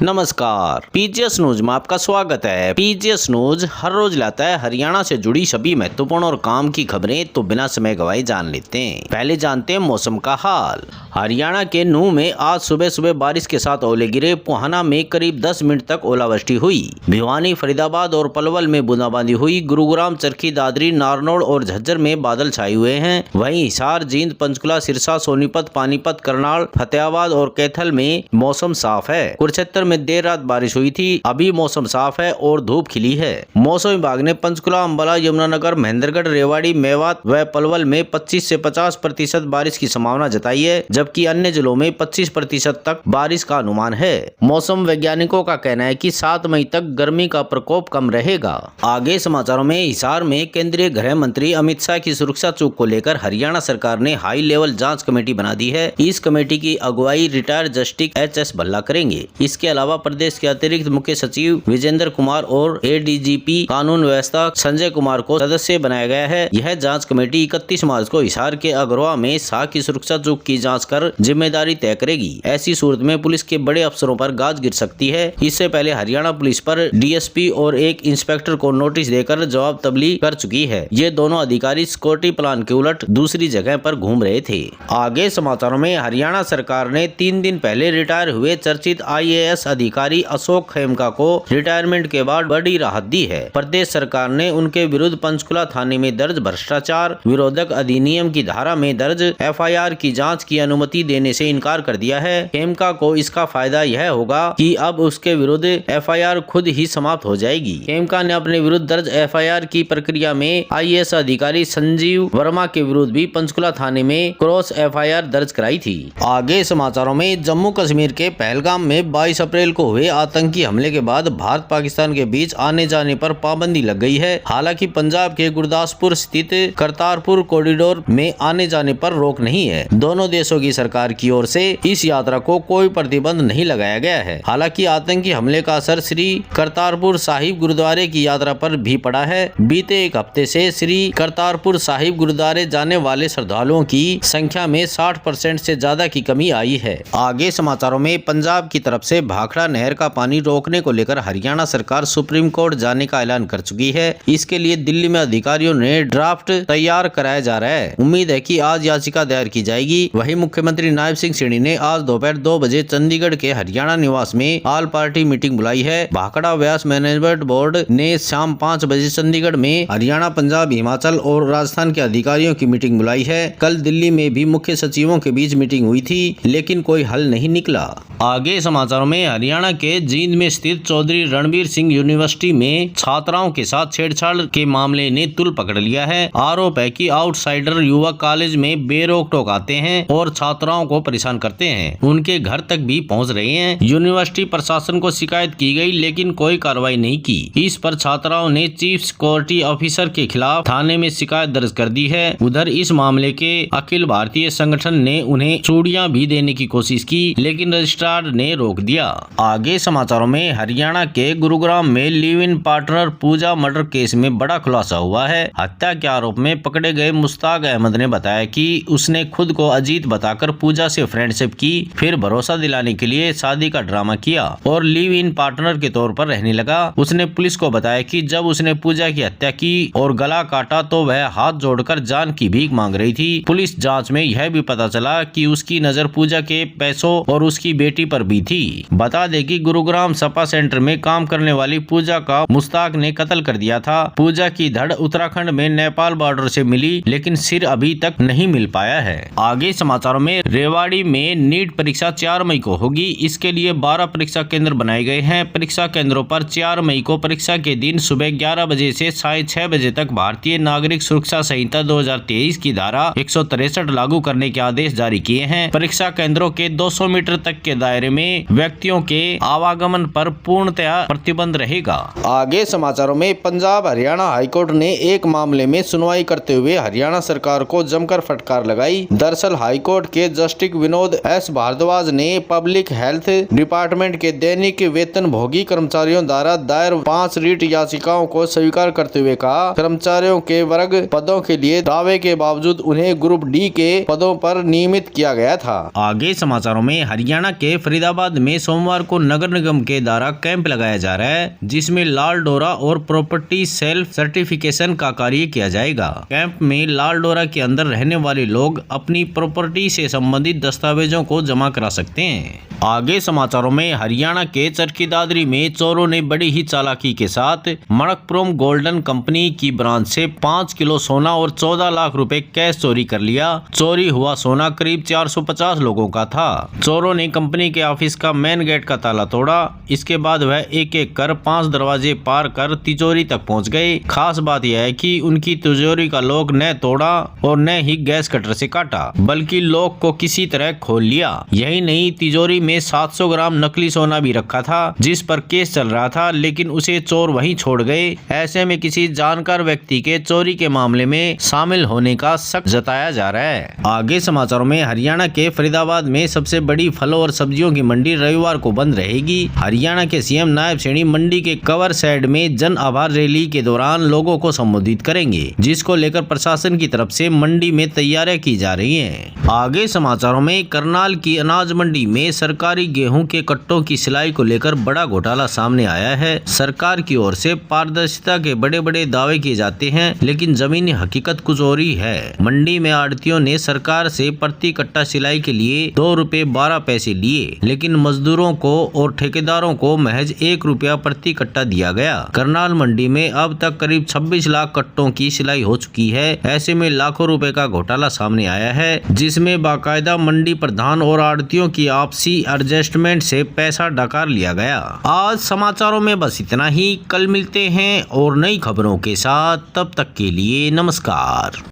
नमस्कार, PGS news में आपका स्वागत है। पीजीएस न्यूज हर रोज लाता है हरियाणा से जुड़ी सभी महत्वपूर्ण और काम की खबरें, तो बिना समय गवाए जान लेते हैं। पहले जानते हैं मौसम का हाल। हरियाणा के नूंह में आज सुबह सुबह बारिश के साथ ओले गिरे। पुहाना में करीब 10 मिनट तक ओलावृष्टि हुई। भिवानी, फरीदाबाद और पलवल में बूंदाबांदी हुई। गुरुग्राम, चरखी दादरी, नारनौल और झज्जर में बादल छाए हुए हैं। वहीं हिसार, जींद, पंचकुला, सिरसा, सोनीपत, पानीपत, करनाल, फतेहाबाद और कैथल में मौसम साफ है। कुरुक्षेत्र में देर रात बारिश हुई थी। अभी मौसम साफ है और धूप खिली है। मौसम विभाग ने पंचकुला, अंबाला, यमुनानगर, महेंद्रगढ़, रेवाड़ी, मेवात व पलवल में 25 से 50% बारिश की संभावना जताई है, जबकि अन्य जिलों में 25% तक बारिश का अनुमान है। मौसम वैज्ञानिकों का कहना है कि 7 मई तक गर्मी का प्रकोप कम रहेगा। आगे समाचारों में, हिसार में केंद्रीय गृह मंत्री अमित शाह की सुरक्षा चूक को लेकर हरियाणा सरकार ने हाई लेवल जांच कमेटी बना दी है। इस कमेटी की अगुवाई रिटायर्ड जस्टिस HS भल्ला करेंगे। इसके अलावा प्रदेश के अतिरिक्त मुख्य सचिव विजेंद्र कुमार और ADGP कानून व्यवस्था संजय कुमार को सदस्य बनाया गया है। यह जांच कमेटी 31 मार्च को हिसार के अगरवा में शाह की सुरक्षा चूक की जांच कर जिम्मेदारी तय करेगी। ऐसी सूरत में पुलिस के बड़े अफसरों पर गाज गिर सकती है। इससे पहले हरियाणा पुलिस पर DSP और एक इंस्पेक्टर को नोटिस देकर जवाब तबलीग कर चुकी है। ये दोनों अधिकारी सिक्योरिटी प्लान के उलट दूसरी जगह पर घूम रहे थे। आगे समाचारों में, हरियाणा सरकार ने 3 दिन पहले रिटायर हुए चर्चित IAS अधिकारी अशोक खेमका को रिटायरमेंट के बाद बड़ी राहत दी है। प्रदेश सरकार ने उनके विरुद्ध पंचकुला थाने में दर्ज भ्रष्टाचार विरोधक अधिनियम की धारा में दर्ज FIR की जांच की अनुमति देने से इनकार कर दिया है। खेमका को इसका फायदा यह होगा कि अब उसके विरुद्ध FIR खुद ही समाप्त हो जाएगी। खेमका ने अपने विरुद्ध दर्ज FIR की प्रक्रिया में IAS अधिकारी संजीव वर्मा के विरुद्ध भी पंचकुला थाने में क्रॉस FIR दर्ज कराई थी। आगे समाचारों में, जम्मू कश्मीर के पहलगाम में 22 अप्रैल को हुए आतंकी हमले के बाद भारत पाकिस्तान के बीच आने जाने पर पाबंदी लग गई है। हालांकि पंजाब के गुरदासपुर स्थित करतारपुर कॉरिडोर में आने जाने पर रोक नहीं है। दोनों देशों की सरकार की ओर से इस यात्रा को कोई प्रतिबंध नहीं लगाया गया है। हालांकि आतंकी हमले का असर श्री करतारपुर साहिब गुरुद्वारे की यात्रा पर भी पड़ा है। बीते एक हफ्ते से श्री करतारपुर साहिब गुरुद्वारे जाने वाले श्रद्धालुओं की संख्या में 60% से ज्यादा की कमी आई है। आगे समाचारों में, पंजाब की तरफ से भाखड़ा नहर का पानी रोकने को लेकर हरियाणा सरकार सुप्रीम कोर्ट जाने का ऐलान कर चुकी है। इसके लिए दिल्ली में अधिकारियों ने ड्राफ्ट तैयार कराया जा रहा है। उम्मीद है कि आज याचिका दायर की जाएगी। वहीं मुख्यमंत्री नायब सिंह सैनी ने आज दोपहर 2 बजे चंडीगढ़ के हरियाणा निवास में ऑल पार्टी मीटिंग बुलाई है। भाखड़ा व्यास मैनेजमेंट बोर्ड ने शाम 5 बजे चंडीगढ़ में हरियाणा, पंजाब, हिमाचल और राजस्थान के अधिकारियों की मीटिंग बुलाई है। कल दिल्ली में भी मुख्य सचिवों के बीच मीटिंग हुई थी, लेकिन कोई हल नहीं निकला। आगे समाचारों में, हरियाणा के जींद में स्थित चौधरी रणबीर सिंह यूनिवर्सिटी में छात्राओं के साथ छेड़छाड़ के मामले ने तूल पकड़ लिया है। आरोप है कि आउटसाइडर युवक कॉलेज में बेरोक टोक आते हैं और छात्राओं को परेशान करते हैं। उनके घर तक भी पहुंच रहे हैं। यूनिवर्सिटी प्रशासन को शिकायत की गई, लेकिन कोई कार्रवाई नहीं की। इस पर छात्राओं ने चीफ सिक्योरिटी ऑफिसर के खिलाफ थाने में शिकायत दर्ज कर दी है। उधर इस मामले के अखिल भारतीय संगठन ने उन्हें चूड़ियां भी देने की कोशिश की, लेकिन रजिस्ट्रार ने रोक दिया। आगे समाचारों में, हरियाणा के गुरुग्राम में live in partner Pooja murder case में बड़ा खुलासा हुआ है। हत्या के आरोप में पकड़े गए मुश्ताक अहमद ने बताया कि उसने खुद को अजीत बताकर पूजा से फ्रेंडशिप की, फिर भरोसा दिलाने के लिए शादी का ड्रामा किया और लिव इन पार्टनर के तौर पर रहने लगा। उसने पुलिस को बताया कि जब उसने पूजा की हत्या की और गला काटा तो वह हाथ जोड़कर जान की भीख मांग रही थी। पुलिस जाँच में यह भी पता चला कि उसकी नजर पूजा के पैसों और उसकी बेटी पर भी थी। बता दें कि गुरुग्राम सपा सेंटर में काम करने वाली पूजा का मुश्ताक ने कत्ल कर दिया था। पूजा की धड़ उत्तराखंड में नेपाल बॉर्डर से मिली, लेकिन सिर अभी तक नहीं मिल पाया है। आगे समाचारों में, रेवाड़ी में नीट परीक्षा 4 मई को होगी। इसके लिए 12 परीक्षा केंद्र बनाए गए हैं। परीक्षा केंद्रों पर 4 मई को परीक्षा के दिन सुबह 11 बजे से 6:30 बजे तक भारतीय नागरिक सुरक्षा संहिता 2023 की धारा 163 लागू करने के आदेश जारी किए हैं। परीक्षा केंद्रों के 200 मीटर तक के दायरे में व्यक्तियों के आवागमन पर पूर्णतया प्रतिबंध रहेगा। आगे समाचारों में, पंजाब हरियाणा हाईकोर्ट ने एक मामले में सुनवाई करते हुए हरियाणा सरकार को जमकर फटकार लगाई। दरअसल हाईकोर्ट के जस्टिस विनोद S भारद्वाज ने पब्लिक हेल्थ डिपार्टमेंट के दैनिक वेतन भोगी कर्मचारियों द्वारा दायर 5 रीट याचिकाओं को स्वीकार करते हुए कहा, कर्मचारियों के वर्ग पदों के लिए दावे के बावजूद उन्हें ग्रुप D के पदों पर नियमित किया गया था। आगे समाचारों में, हरियाणा के फरीदाबाद में सोमवार सोमवार को नगर निगम के द्वारा कैंप लगाया जा रहा है, जिसमें लाल डोरा और प्रॉपर्टी सेल्फ सर्टिफिकेशन का कार्य किया जाएगा। कैंप में लाल डोरा के अंदर रहने वाले लोग अपनी प्रॉपर्टी से संबंधित दस्तावेजों को जमा करा सकते हैं। आगे समाचारों में, हरियाणा के चरखी दादरी में चोरों ने बड़ी ही चालाकी के साथ मणकपुरम गोल्डन कंपनी की ब्रांच से 5 किलो सोना और 14 लाख रुपए कैश चोरी कर लिया। चोरी हुआ सोना करीब 450 लोगों का था। चोरों ने कंपनी के ऑफिस का मेन गेट का ताला तोड़ा। इसके बाद वह एक एक कर 5 दरवाजे पार कर तिजोरी तक पहुंच गए। खास बात यह है कि उनकी तिजोरी का लॉक न तोड़ा और न ही गैस कटर से काटा, बल्कि लॉक को किसी तरह खोल लिया। यही नहीं, तिजोरी में 700 ग्राम नकली सोना भी रखा था, जिस पर केस चल रहा था, लेकिन उसे चोर वहीं छोड़ गए। ऐसे में किसी जानकार व्यक्ति के चोरी के मामले में शामिल होने का शक जताया जा रहा है। आगे समाचारों में, हरियाणा के फरीदाबाद में सबसे बड़ी फलों और सब्जियों की मंडी रविवार को बंद रहेगी। हरियाणा के सीएम नायब श्रेणी मंडी के कवर शेड में जन आभार रैली के दौरान लोगों को संबोधित करेंगे, जिसको लेकर प्रशासन की तरफ से मंडी में तैयारियां की जा रही हैं। आगे समाचारों में, करनाल की अनाज मंडी में सरकारी गेहूं के कट्टों की सिलाई को लेकर बड़ा घोटाला सामने आया है। सरकार की ओर से पारदर्शिता के बड़े बड़े दावे किए जाते हैं, लेकिन जमीनी हकीकत कुछ और ही है। मंडी में आड़तियों ने सरकार से प्रति कट्टा सिलाई के लिए 2 रुपए 12 पैसे लिए, लेकिन मजदूरों को और ठेकेदारों को महज 1 रुपया प्रति कट्टा दिया गया। करनाल मंडी में अब तक करीब 26 लाख कट्टों की सिलाई हो चुकी है। ऐसे में लाखों रुपए का घोटाला सामने आया है, जिसमें बाकायदा मंडी प्रधान और आड़तियों की आपसी एडजस्टमेंट से पैसा डकार लिया गया। आज समाचारों में बस इतना ही। कल मिलते हैं और नई खबरों के साथ। तब तक के लिए नमस्कार।